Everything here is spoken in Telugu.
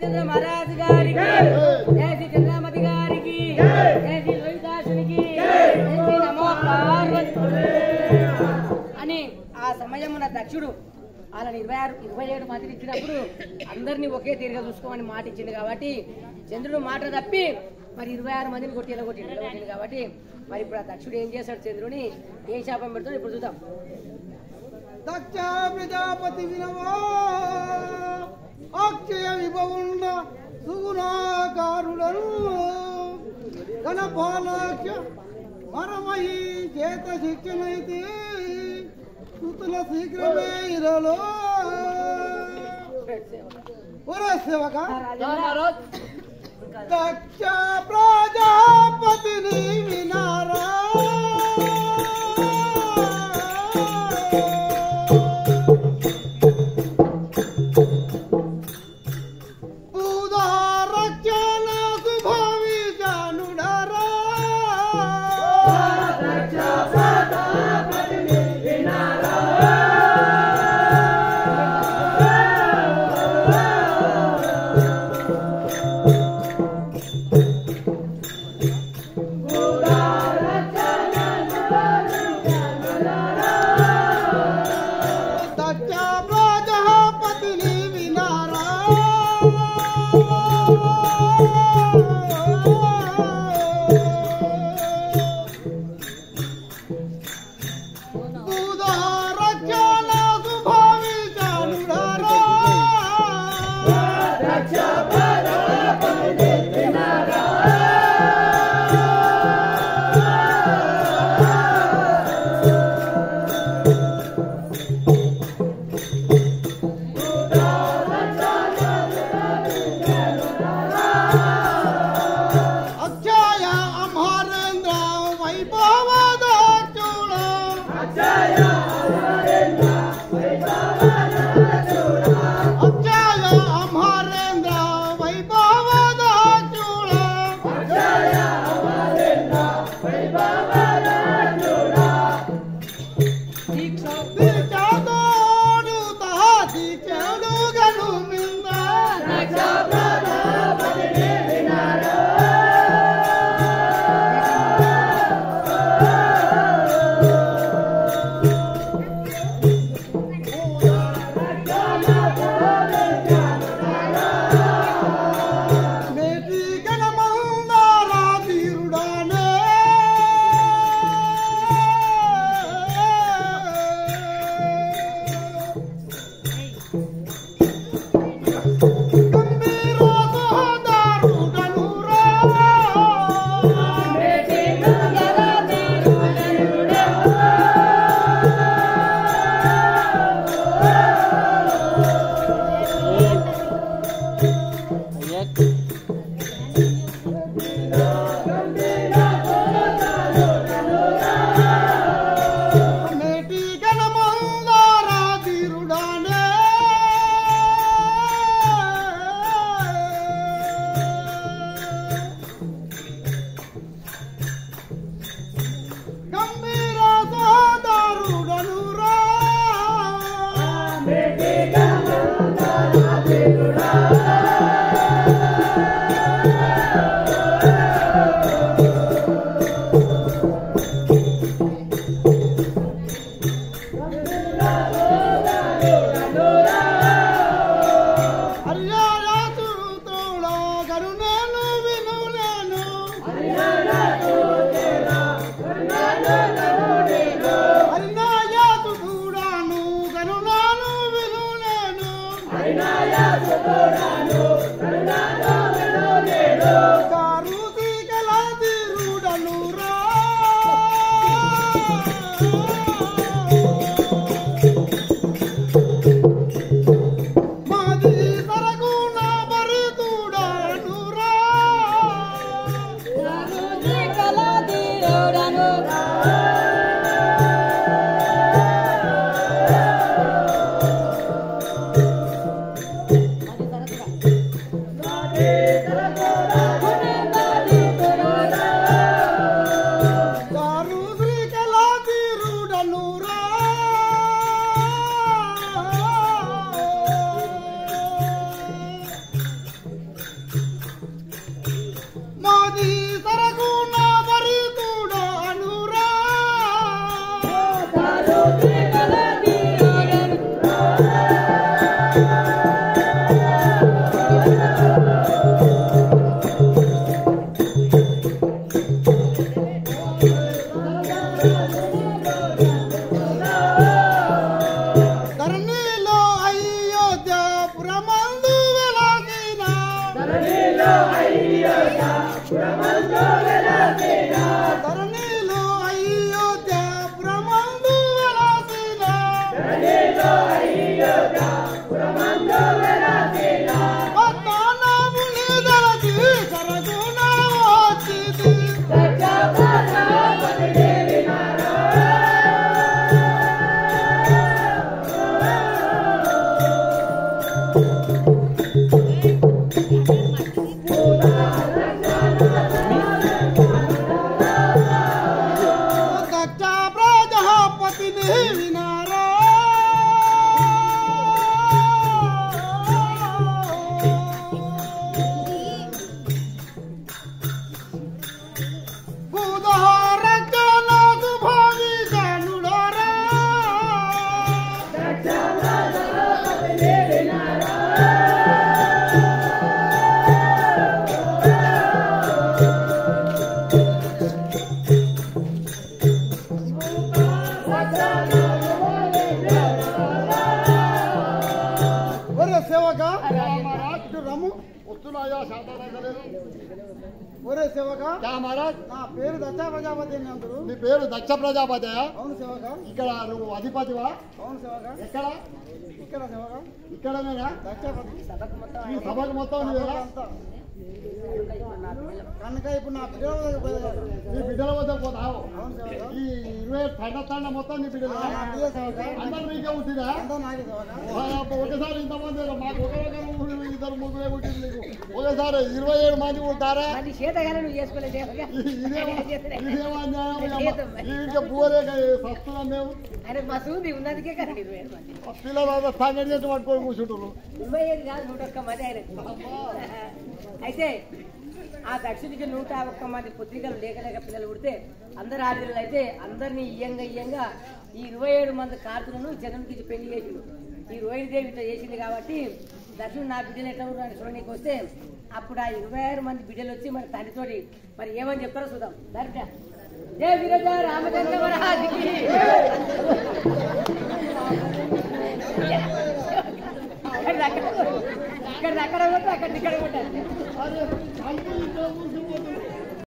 महाराज गारी जय चंद्रमति गारी जय लोहिताशुनिकी नमो पार्वती అని ఆ సమయమున దక్షుడు అలా 27 మందిని ఇచ్చినప్పుడు అందరినీ ఒకే తీరుగా చూసుకోమని మాట ఇచ్చింది కాబట్టి చంద్రుడు మాట తప్పి మరి 26 మందిని కొట్టింది కాబట్టి మరి ఇప్పుడు ఆ దక్షుడు ఏం చేశాడు చంద్రుని ఏం శాపం పెడతాడు ఇప్పుడు చూద్దాం. దక్ష ప్రజాపతి వినవా అక్షయ విభవుండ సుగుణాకారుడను ఘనపాలాక్ష మరమహి చేత శిక్షణైతే సుతుల శీఘ్రమే ఇరలో సేవక దక్ష ప్రజాపతిని వినారా Buddha ధరణిలో అయోధ్య బ్రహ్మందు వెలసిన పద్మనాభుని దళచి సరగుణ వచ్చింది దక్ష ప్రజాపతిని వినారా ఉదాహరణకు భావి జనులారా ఒరే సేవక ఇటు రమ్ము వస్తున్నాయా శాతాలేదు ఒరే సేవక మహారాజ్ నా పేరు దక్ష ప్రజాపతి అని అందరు నీ పేరు దక్ష ప్రజాపతి అవును సేవక ఇక్కడ నువ్వు అధిపతివా అవును సేవక ఎక్కడ ఇక్కడ సేవక ఇక్కడనేనా దక్షపతి ఈ సభకు మొత్తం నువ్వేనా అంతా కనుక ఇప్పుడు నా పిల్లలు నీ బిడ్డల వద్ద పోతావు అవును సేవక ఈ 20 తండ మొత్తం నీ బిడ్డలు నా పిల్లలు సేవక అందరు నీకే ఉంటుందా అంతా నాకే సేవక ఒకసారి ఇంతమంది మాకు ఒకరు ఇద్దరు ముగ్గురే ఉంటుంది నీకు ఒకసారి 27 మంది ఉంటారా మరి చేతగానే నువ్వు చేసుకోలేదు ఇదేమో ఇంకా పూరే సస్తున్నాం మేము అరే మసూది ఉన్నదికే కదా 27 మంది పిల్లలు సంగతి చేసి పట్టుకొని కూర్చుంటారు 27 కాదు 101 మంది ఆయన అయితే ఆ దక్షిణకి 101 మంది పుత్రికలు లేక పిల్లలు పుడితే అందరు ఆడపిల్లలు అయితే అందరినీ ఇయ్యంగా ఈ 27 మంది కార్తులను జగన్కి పెళ్లి చేసిండు ఈ రోహిణిదేవి ఇట్లా చేసింది కాబట్టి దక్షిణ నా బిడ్డలు ఎట్లా ఉన్నాడు చూడడానికి వస్తే అప్పుడు ఆ 26 మంది బిడ్డలు వచ్చి మరి తండ్రితోటి మరి ఏమని చెప్తారో చూద్దాం డైరెక్ట్ జై వీరజ రామచంద్ర మహారాజుకి ఇక్కడ కొట్టు అక్కడ ఇక్కడ కొట్టాలి అరే